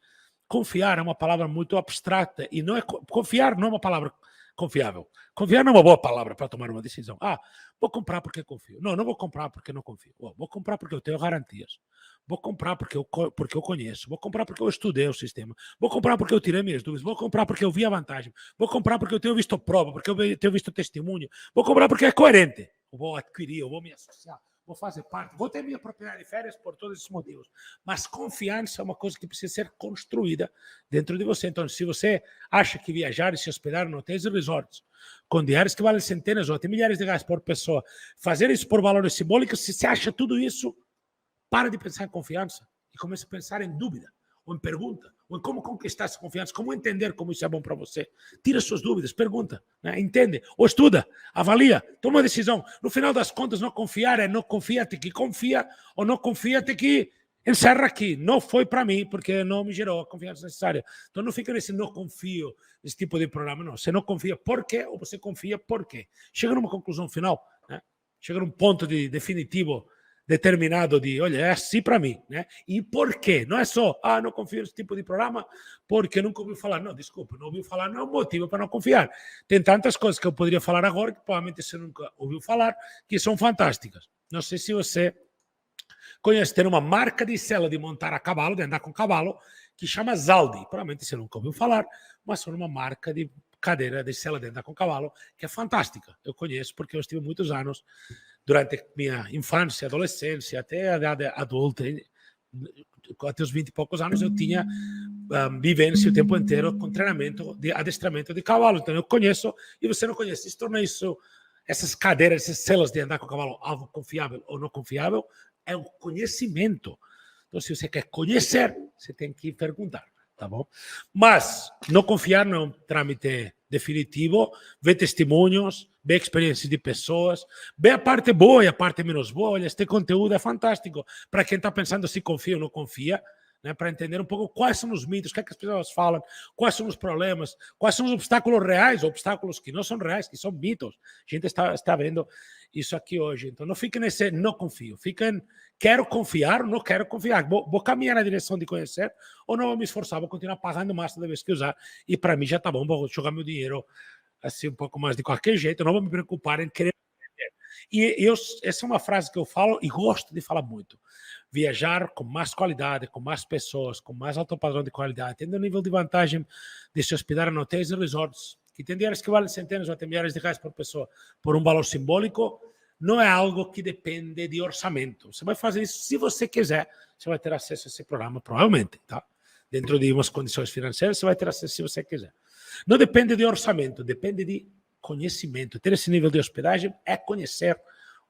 confiar é uma palavra muito abstrata e não é confiar não é uma palavra confiável. Confiar não é uma boa palavra para tomar uma decisão. Vou comprar porque confio. Não vou comprar porque não confio. Vou comprar porque eu tenho garantias. Vou comprar porque eu conheço. Vou comprar porque eu estudei o sistema. Vou comprar porque eu tirei minhas dúvidas. Vou comprar porque eu vi a vantagem. Vou comprar porque eu tenho visto prova, porque eu tenho visto testemunho. Vou comprar porque é coerente. Eu vou adquirir, eu vou me associar. Vou fazer parte, vou ter minha propriedade de férias por todos esses motivos. Mas confiança é uma coisa que precisa ser construída dentro de você. Então, se você acha que viajar e se hospedar em hotéis e resorts, com diários que valem centenas ou até milhares de reais por pessoa, fazer isso por valores simbólicos, se você acha tudo isso, para de pensar em confiança e comece a pensar em dúvida, ou em pergunta, ou em como conquistar essa confiança, como entender como isso é bom para você. Tira suas dúvidas, pergunta, né? Entende, ou estuda, avalia, toma uma decisão. No final das contas, não confiar é não confia até que confia, ou não confia até que encerra aqui. Não foi para mim, porque não me gerou a confiança necessária. Então não fica nesse não confio, esse tipo de programa, não. Você não confia por quê, ou você confia por quê. Chega numa conclusão final, né? Chega num ponto definitivo, determinado de, olha, é assim para mim, né? E por quê? Não é só, não confio nesse tipo de programa porque nunca ouviu falar. Não, desculpa, não ouviu falar não é um motivo para não confiar. Tem tantas coisas que eu poderia falar agora que provavelmente você nunca ouviu falar, que são fantásticas. Não sei se você conhece, tem uma marca de sela de montar a cavalo, de andar com cavalo, que chama Zaldi. Provavelmente você nunca ouviu falar, mas são uma marca de cadeira de sela de andar com cavalo, que é fantástica. Eu conheço porque eu estive muitos anos durante minha infância, adolescência, até a idade adulta, até os 20 e poucos anos, eu tinha vivência o tempo inteiro com treinamento de adestramento de cavalo. Então eu conheço, e você não conhece. Isso torna isso, essas cadeiras, essas celas de andar com cavalo, algo confiável ou não confiável, é o conhecimento. Então, se você quer conhecer, você tem que perguntar, tá bom? Mas não confiar não é um trâmite definitivo. Vê testemunhos, vê experiências de pessoas, vê a parte boa e a parte menos boa. Olha, este conteúdo é fantástico para quem está pensando se confia ou não confia, né, para entender um pouco quais são os mitos, o que é que as pessoas falam, quais são os problemas, quais são os obstáculos reais, obstáculos que não são reais, que são mitos. A gente está vendo isso aqui hoje. Então, não fique nesse não confio, fica em quero confiar ou não quero confiar. Vou caminhar na direção de conhecer ou não vou me esforçar, vou continuar pagando mais toda vez que usar. E para mim já está bom, vou jogar meu dinheiro assim um pouco mais de qualquer jeito, não vou me preocupar em querer. E essa é uma frase que eu falo e gosto de falar muito. Viajar com mais qualidade, com mais pessoas, com mais alto padrão de qualidade, tendo um nível de vantagem de se hospedar em hotéis e resorts, que tem diários que valem centenas ou até milhares de reais por pessoa, por um valor simbólico, não é algo que depende de orçamento. Você vai fazer isso se você quiser, você vai ter acesso a esse programa, provavelmente, tá? Dentro de umas condições financeiras, você vai ter acesso se você quiser. Não depende de orçamento, depende de conhecimento. Ter esse nível de hospedagem é conhecer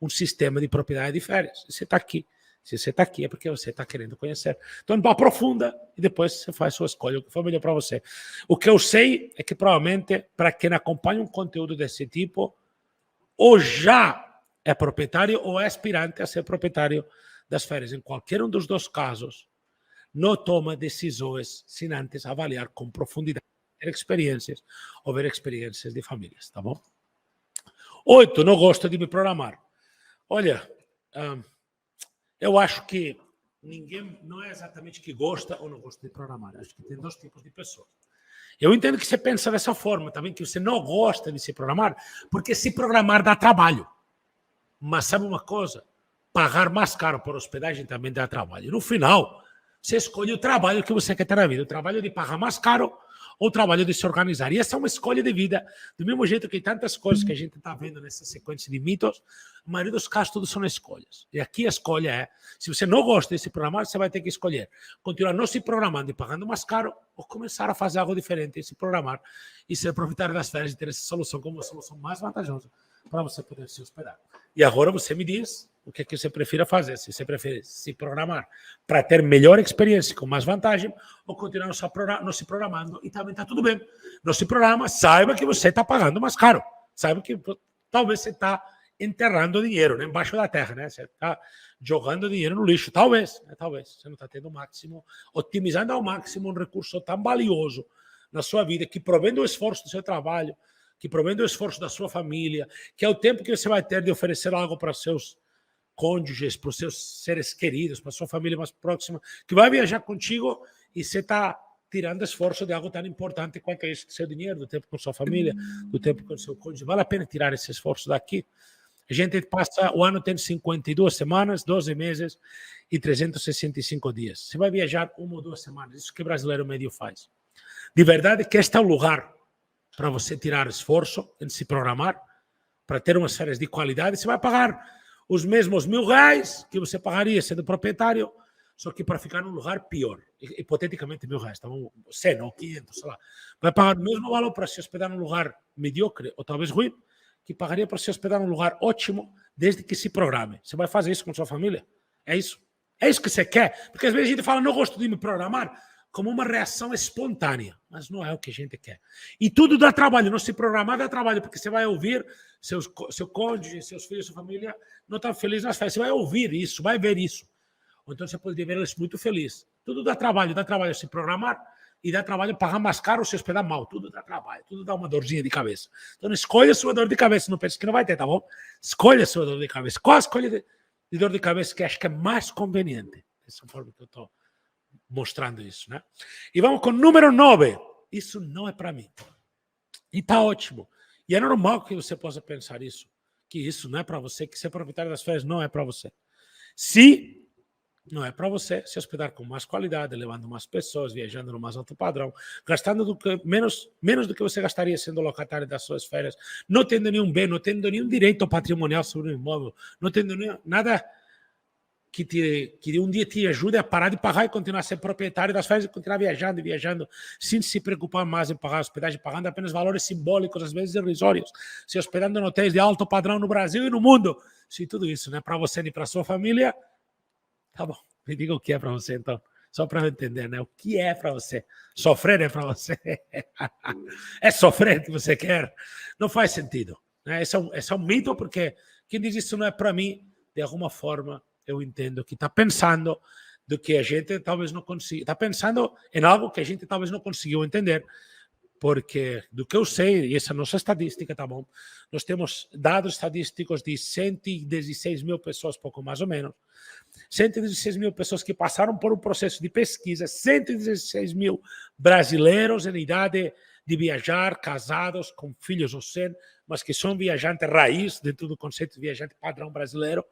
um sistema de propriedade de férias. Você está aqui. Se você está aqui é porque você está querendo conhecer. Então, aprofunda e depois você faz sua escolha, o que for melhor para você. O que eu sei é que provavelmente, para quem acompanha um conteúdo desse tipo, ou já é proprietário ou é aspirante a ser proprietário das férias. Em qualquer um dos dois casos, não toma decisões sem antes avaliar com profundidade, ter experiências ou ver experiências de famílias, tá bom? 8, não gosto de me programar. Olha, eu acho que ninguém, não é exatamente que gosta ou não gosta de programar. Acho que tem dois tipos de pessoas. Eu entendo que você pensa dessa forma também, que você não gosta de se programar, porque se programar dá trabalho. Mas sabe uma coisa? Pagar mais caro por hospedagem também dá trabalho. No final, você escolhe o trabalho que você quer ter na vida. O trabalho de pagar mais caro ou o trabalho de se organizar. E essa é uma escolha de vida. Do mesmo jeito que tantas coisas que a gente está vendo nessa sequência de mitos, a maioria dos casos tudo são escolhas. E aqui a escolha é, se você não gosta de se programar, você vai ter que escolher. Continuar não se programando e pagando mais caro ou começar a fazer algo diferente e se programar e ser proprietário das férias e ter essa solução como uma solução mais vantajosa para você poder se hospedar. E agora você me diz o que você prefere fazer. Se você prefere se programar para ter melhor experiência, com mais vantagem, ou continuar não se programando e também está tudo bem. Não se programa, saiba que você está pagando mais caro. Saiba que talvez você está enterrando dinheiro, né, embaixo da terra, né? Você está jogando dinheiro no lixo. Talvez, né? Talvez. Você não está tendo o máximo, otimizando ao máximo um recurso tão valioso na sua vida, que provém do esforço do seu trabalho, que provém do esforço da sua família, que é o tempo que você vai ter de oferecer algo para seus cônjuges, para os seus seres queridos, para a sua família mais próxima, que vai viajar contigo e você está tirando esforço de algo tão importante quanto é isso, do seu dinheiro, do tempo com sua família, do tempo com o seu cônjuge. Vale a pena tirar esse esforço daqui? A gente passa, o ano tem 52 semanas, 12 meses e 365 dias. Você vai viajar 1 ou 2 semanas, isso que o brasileiro médio faz. De verdade que este é o lugar para você tirar esforço em se programar, para ter umas férias de qualidade. Você vai pagar os mesmos R$1.000 que você pagaria sendo proprietário, só que para ficar num lugar pior. Hipoteticamente R$1.000, tá bom? 100 ou 500, sei lá. Vai pagar o mesmo valor para se hospedar num lugar mediocre ou talvez ruim, que pagaria para se hospedar num lugar ótimo, desde que se programe. Você vai fazer isso com sua família? É isso? É isso que você quer? Porque às vezes a gente fala, não gosto de me programar, como uma reação espontânea, mas não é o que a gente quer. E tudo dá trabalho, não se programar dá trabalho, porque você vai ouvir seu cônjuge, seus filhos, sua família não estão felizes nas férias. Você vai ouvir isso, vai ver isso. Ou então você pode ver eles muito felizes. Tudo dá trabalho se programar e dá trabalho pagar mais caro ou se hospedar mal. Tudo dá trabalho, tudo dá uma dorzinha de cabeça. Então escolha a sua dor de cabeça, não pense que não vai ter, tá bom? Escolha a sua dor de cabeça. Qual a escolha de dor de cabeça que acho que é mais conveniente? Dessa forma que eu estou mostrando isso, né? E vamos com o número 9. Isso não é para mim. E tá ótimo. E é normal que você possa pensar isso, que isso não é para você, que ser proprietário das férias não é para você. Se não é para você se hospedar com mais qualidade, levando mais pessoas, viajando no mais alto padrão, gastando menos do que você gastaria sendo locatário das suas férias, não tendo nenhum bem, não tendo nenhum direito patrimonial sobre o imóvel, não tendo nada que um dia te ajude a parar de pagar e continuar a ser proprietário das férias e continuar viajando e viajando sem se preocupar mais em pagar hospedagem, pagando apenas valores simbólicos, às vezes irrisórios, se hospedando em hotéis de alto padrão no Brasil e no mundo. Se tudo isso não é para você nem para sua família, tá bom, me diga o que é para você então, só para eu entender, né? O que é para você? Sofrer é para você? É sofrer que você quer? Não faz sentido, né? Esse é um mito, porque quem diz isso não é para mim, de alguma forma, eu entendo que está pensando do que a gente talvez não consiga, está pensando em algo que a gente talvez não conseguiu entender, porque do que eu sei, e essa é a nossa estatística, tá bom? Nós temos dados estatísticos de 116 mil pessoas, pouco mais ou menos, 116 mil pessoas que passaram por um processo de pesquisa, 116 mil brasileiros em idade de viajar, casados, com filhos ou sem, mas que são viajantes raiz, dentro do conceito de viajante padrão brasileiro.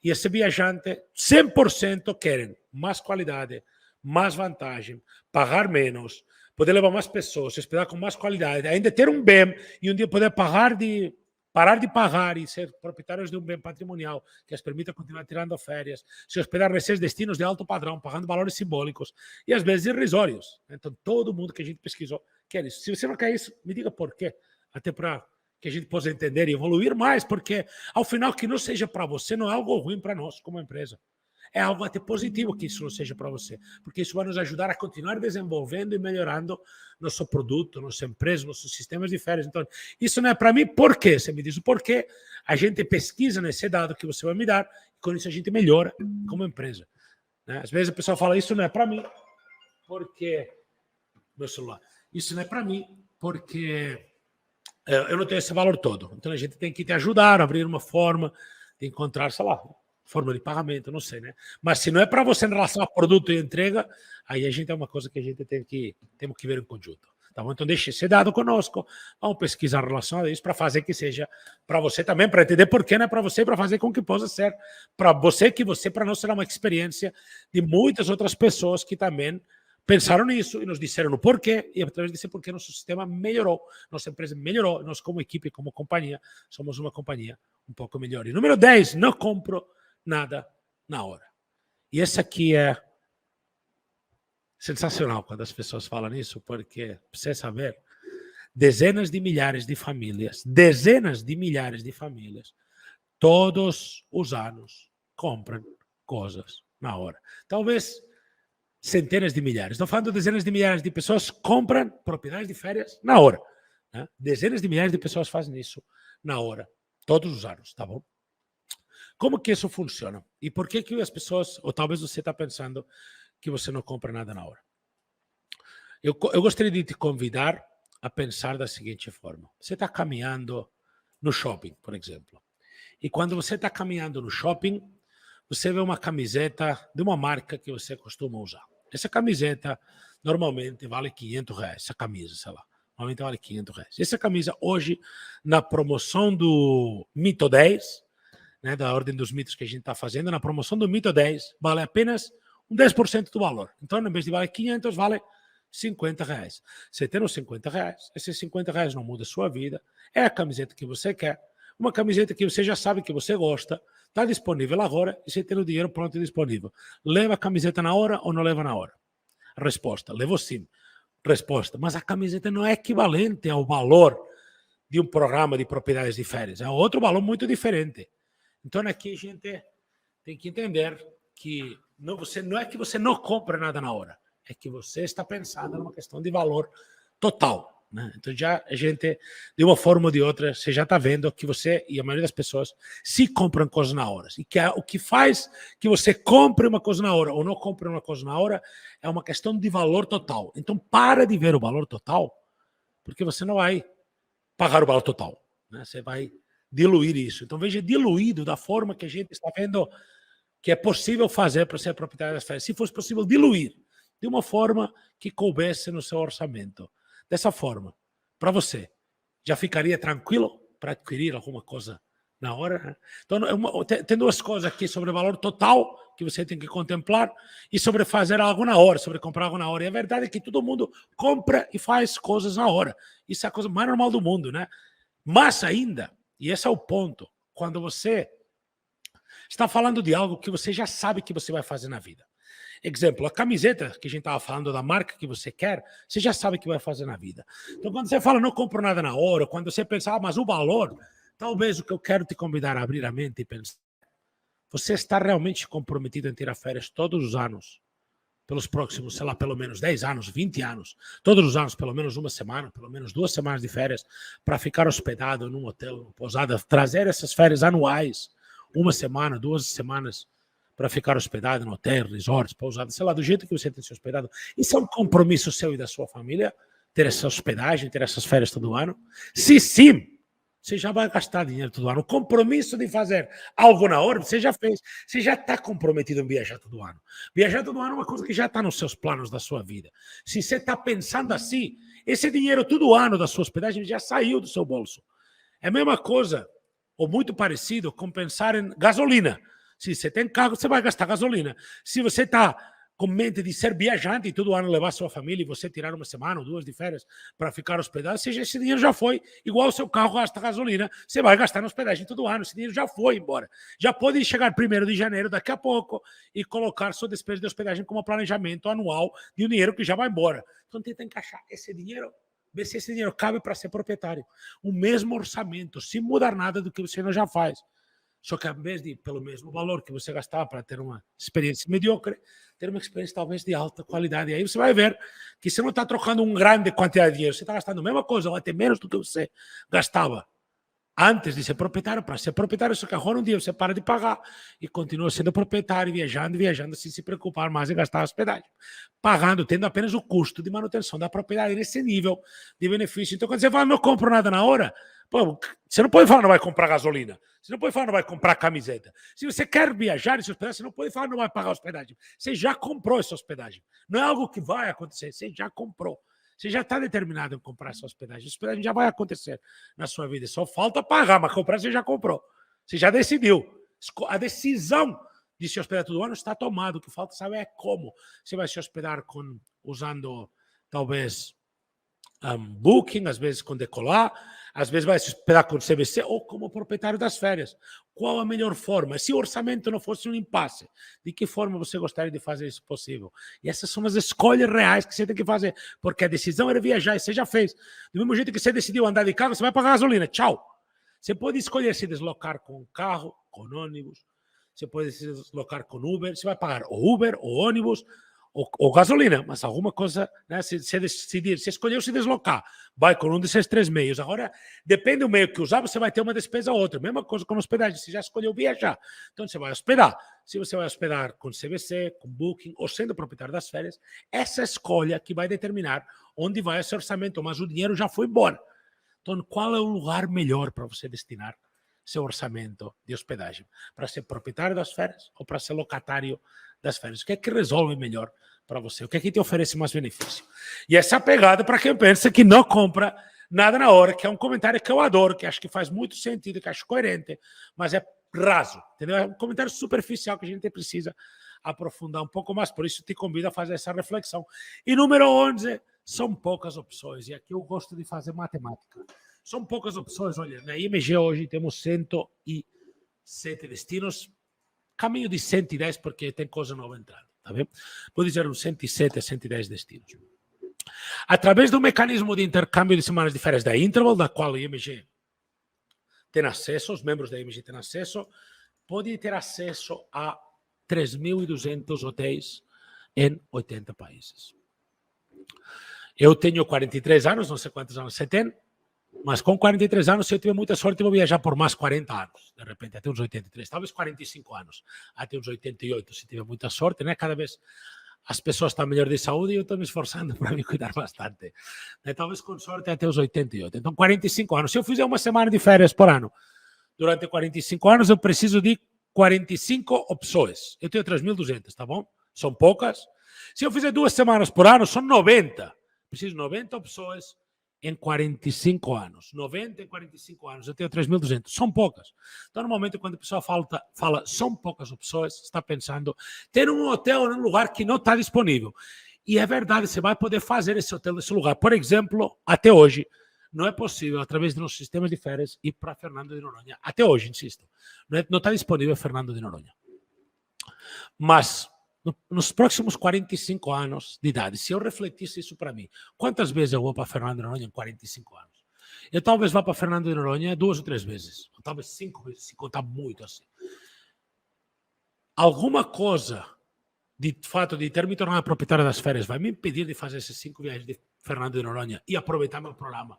E esse viajante, 100% querem mais qualidade, mais vantagem, pagar menos, poder levar mais pessoas, se hospedar com mais qualidade, ainda ter um bem e um dia poder pagar de parar de pagar e ser proprietários de um bem patrimonial que as permita continuar tirando férias, se hospedar nesses destinos de alto padrão, pagando valores simbólicos e às vezes irrisórios. Então, todo mundo que a gente pesquisou quer isso. Se você não quer isso, me diga por quê. Até para que a gente possa entender e evoluir mais, porque, ao final, que não seja para você não é algo ruim para nós, como empresa. É algo até positivo que isso não seja para você, porque isso vai nos ajudar a continuar desenvolvendo e melhorando nosso produto, nossa empresa, nossos sistemas de férias. Então, isso não é para mim, por quê? Você me diz o porquê, a gente pesquisa nesse dado que você vai me dar, e com isso a gente melhora como empresa. Né? Às vezes a pessoa fala, isso não é para mim, porque... Meu celular. Isso não é para mim, porque eu não tenho esse valor todo. Então a gente tem que te ajudar a abrir uma forma de encontrar, sei lá, forma de pagamento, não sei, né? Mas se não é para você em relação a produto e entrega, aí a gente é uma coisa que a gente temos que ver em conjunto. Tá bom? Então deixe esse dado conosco, vamos pesquisar em relação a isso para fazer que seja para você também, para entender por que não é para você, para fazer com que possa ser para você, para nós será uma experiência de muitas outras pessoas que também pensaram nisso e nos disseram o porquê, e através desse porquê nosso sistema melhorou, nossa empresa melhorou, nós como equipe, como companhia, somos uma companhia um pouco melhor. E número 10, não compro nada na hora. E esse aqui é sensacional quando as pessoas falam isso, porque, pra você saber, dezenas de milhares de famílias, todos os anos compram coisas na hora. Talvez centenas de milhares. Estou falando de dezenas de milhares de pessoas compram propriedades de férias na hora. Né? Dezenas de milhares de pessoas fazem isso na hora, todos os anos, tá bom? Como que isso funciona? E por que as pessoas, ou talvez você está pensando que você não compra nada na hora? Eu gostaria de te convidar a pensar da seguinte forma. Você está caminhando no shopping, por exemplo. E quando você está caminhando no shopping, você vê uma camiseta de uma marca que você costuma usar. Essa camiseta normalmente vale R$500. Essa camisa, sei lá, normalmente vale R$500. Essa camisa hoje, na promoção do Mito 10, né, da ordem dos mitos que a gente está fazendo, na promoção do Mito 10, vale apenas um 10% do valor. Então, em vez de valer 500, vale R$50. Você tendo R$50, esses R$50 não muda a sua vida, é a camiseta que você quer, uma camiseta que você já sabe que você gosta, está disponível agora e você tem o dinheiro pronto e disponível. Leva a camiseta na hora ou não leva na hora? Resposta, levo sim. Resposta, mas a camiseta não é equivalente ao valor de um programa de propriedades de férias. É outro valor muito diferente. Então aqui a gente tem que entender que não é que você não compra nada na hora, é que você está pensando numa questão de valor total. Né? Então já a gente, de uma forma ou de outra, você já está vendo que você e a maioria das pessoas se compram coisas na hora. E que o que faz que você compre uma coisa na hora ou não compre uma coisa na hora é uma questão de valor total. Então para de ver o valor total, porque você não vai pagar o valor total. Né? Você vai diluir isso. Então veja diluído da forma que a gente está vendo que é possível fazer para ser proprietário das férias. Se fosse possível diluir de uma forma que coubesse no seu orçamento. Dessa forma, para você, já ficaria tranquilo para adquirir alguma coisa na hora? Né? Então, tem duas coisas aqui sobre o valor total que você tem que contemplar e sobre fazer algo na hora, sobre comprar algo na hora. E a verdade é que todo mundo compra e faz coisas na hora. Isso é a coisa mais normal do mundo, né? Mas ainda, e esse é o ponto, quando você está falando de algo que você já sabe que você vai fazer na vida. Exemplo, a camiseta que a gente estava falando da marca que você quer, você já sabe que vai fazer na vida. Então, quando você fala não compro nada na hora, quando você pensa, mas o valor, talvez o que eu quero te convidar a abrir a mente e pensar, você está realmente comprometido em tirar férias todos os anos, pelos próximos, sei lá, pelo menos 10 anos, 20 anos, todos os anos, pelo menos uma semana, pelo menos 2 semanas de férias, para ficar hospedado num hotel, numa pousada, trazer essas férias anuais, uma semana, 2 semanas, para ficar hospedado no hotel, resorts, pousadas, sei lá, do jeito que você tem se hospedado. Isso é um compromisso seu e da sua família, ter essa hospedagem, ter essas férias todo ano? Se sim, você já vai gastar dinheiro todo ano. O compromisso de fazer algo na hora, você já fez. Você já está comprometido em viajar todo ano. Viajar todo ano é uma coisa que já está nos seus planos da sua vida. Se você está pensando assim, esse dinheiro todo ano da sua hospedagem já saiu do seu bolso. É a mesma coisa, ou muito parecido, com pensar em gasolina. Se você tem carro, você vai gastar gasolina. Se você está com mente de ser viajante e todo ano levar sua família e você tirar uma semana ou 2 de férias para ficar hospedado, seja, esse dinheiro já foi, igual o seu carro gasta gasolina, você vai gastar na hospedagem todo ano, esse dinheiro já foi embora. Já pode chegar 1º de janeiro daqui a pouco e colocar sua despesa de hospedagem como planejamento anual de um dinheiro que já vai embora. Então tenta encaixar esse dinheiro, ver se esse dinheiro cabe para ser proprietário. O mesmo orçamento, sem mudar nada do que você não já faz. Só que, ao invés de, pelo mesmo valor que você gastava para ter uma experiência mediocre, ter uma experiência talvez de alta qualidade. E aí você vai ver que você não está trocando uma grande quantidade de dinheiro, você está gastando a mesma coisa, ou até menos do que você gastava antes de ser proprietário para ser proprietário. Só que agora um dia você para de pagar e continua sendo proprietário, viajando, sem se preocupar mais em gastar a hospedagem. Pagando, tendo apenas o custo de manutenção da propriedade nesse nível de benefício. Então, quando você fala, não compro nada na hora, pô, você não pode falar não vai comprar gasolina. Você não pode falar não vai comprar camiseta. Se você quer viajar e se hospedar, você não pode falar não vai pagar hospedagem. Você já comprou essa hospedagem. Não é algo que vai acontecer, você já comprou. Você já está determinado em comprar essa hospedagem. A hospedagem já vai acontecer na sua vida. Só falta pagar, mas comprar você já comprou. Você já decidiu. A decisão de se hospedar todo ano está tomada. O que falta saber é como. Você vai se hospedar usando, talvez, Booking, às vezes com Decolar, às vezes vai se hospedar com CVC ou como proprietário das férias. Qual a melhor forma? Se o orçamento não fosse um impasse, de que forma você gostaria de fazer isso possível? E essas são as escolhas reais que você tem que fazer, porque a decisão era viajar e você já fez. Do mesmo jeito que você decidiu andar de carro, você vai pagar gasolina. Tchau. Você pode escolher se deslocar com carro, com ônibus, você pode se deslocar com Uber, você vai pagar o Uber, o ônibus, ou gasolina, mas alguma coisa, né? Se decidir, se escolheu se deslocar, vai com um desses 3 meios. Agora, depende do meio que usar, você vai ter uma despesa ou outra. Mesma coisa com hospedagem, você já escolheu viajar, então você vai hospedar. Se você vai hospedar com CVC, com Booking, ou sendo proprietário das férias, essa escolha que vai determinar onde vai esse orçamento, mas o dinheiro já foi embora. Então, qual é o lugar melhor para você destinar seu orçamento de hospedagem? Para ser proprietário das férias ou para ser locatário das férias? O que é que resolve melhor para você? O que é que te oferece mais benefício? E essa é a pegada para quem pensa que não compra nada na hora, que é um comentário que eu adoro, que acho que faz muito sentido, que acho coerente, mas é raso, entendeu? É um comentário superficial que a gente precisa aprofundar um pouco mais, por isso te convido a fazer essa reflexão. E número 11, são poucas opções, e aqui eu gosto de fazer matemática. São poucas opções, olha, na IMG hoje temos 107 destinos, caminho de 110 porque tem coisa nova entrando, tá bem? Vou dizer uns 107 a 110 destinos. Através do mecanismo de intercâmbio de semanas de férias da Interval, da qual a IMG tem acesso, os membros da IMG têm acesso, pode ter acesso a 3.200 hotéis em 80 países. Eu tenho 43 anos, não sei quantos anos você tem, mas com 43 anos, se eu tiver muita sorte, eu vou viajar por mais 40 anos, de repente, até uns 83, talvez 45 anos, até uns 88, se tiver muita sorte, né? Cada vez as pessoas estão melhor de saúde e eu estou me esforçando para me cuidar bastante. Né? Talvez com sorte até os 88. Então, 45 anos. Se eu fizer uma semana de férias por ano, durante 45 anos, eu preciso de 45 opções. Eu tenho 3.200, tá bom? São poucas. Se eu fizer 2 semanas por ano, são 90. Preciso de 90 opções em 45 anos. 90 em 45 anos. Eu tenho 3.200. São poucas. Então, normalmente, quando a pessoa fala são poucas opções, está pensando ter um hotel em um lugar que não está disponível. E é verdade, você vai poder fazer esse hotel nesse lugar. Por exemplo, até hoje, não é possível, através dos nossos sistemas de férias, ir para Fernando de Noronha. Até hoje, insisto. Não está disponível Fernando de Noronha. Mas nos próximos 45 anos de idade, se eu refletisse isso para mim, quantas vezes eu vou para Fernando de Noronha em 45 anos? Eu talvez vá para Fernando de Noronha 2 ou 3 vezes, ou talvez 5 vezes, se contar muito assim. Alguma coisa, de fato, de ter me tornado proprietário das férias, vai me impedir de fazer essas 5 viagens de Fernando de Noronha e aproveitar meu programa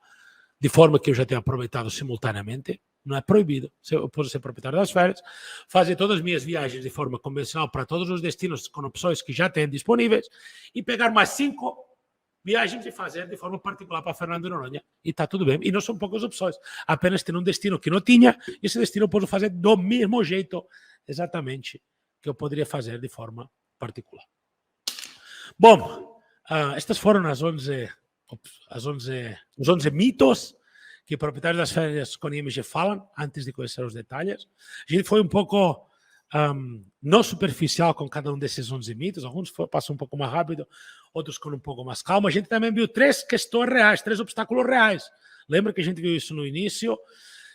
de forma que eu já tenha aproveitado simultaneamente? Não é proibido. Eu posso ser proprietário das férias, fazer todas as minhas viagens de forma convencional para todos os destinos com opções que já têm disponíveis e pegar mais 5 viagens e fazer de forma particular para Fernando de Noronha. E está tudo bem. E não são poucas opções. Apenas ter um destino que não tinha, e esse destino eu posso fazer do mesmo jeito, exatamente, que eu poderia fazer de forma particular. Bom, estas foram os 11 mitos que proprietários das férias com IMG falam, antes de conhecer os detalhes. A gente foi um pouco não superficial com cada um desses 11 mitos, alguns passam um pouco mais rápido, outros com um pouco mais calma. A gente também viu 3 questões reais, 3 obstáculos reais. Lembra que a gente viu isso no início?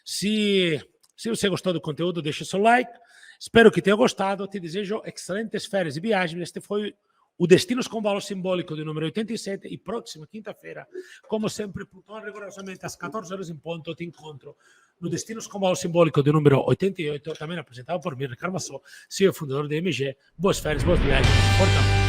Se você gostou do conteúdo, deixa seu like. Espero que tenha gostado. Te desejo excelentes férias e viagens. Este foi o Destinos com Valor Simbólico de número 87. E próxima quinta-feira, como sempre, pontual rigorosamente às 14 horas em ponto, te encontro no Destinos com Valor Simbólico de número 88, também apresentado por mim, Ricardo Massot, CEO e fundador da MG. Boas férias, boas viagens. Portanto,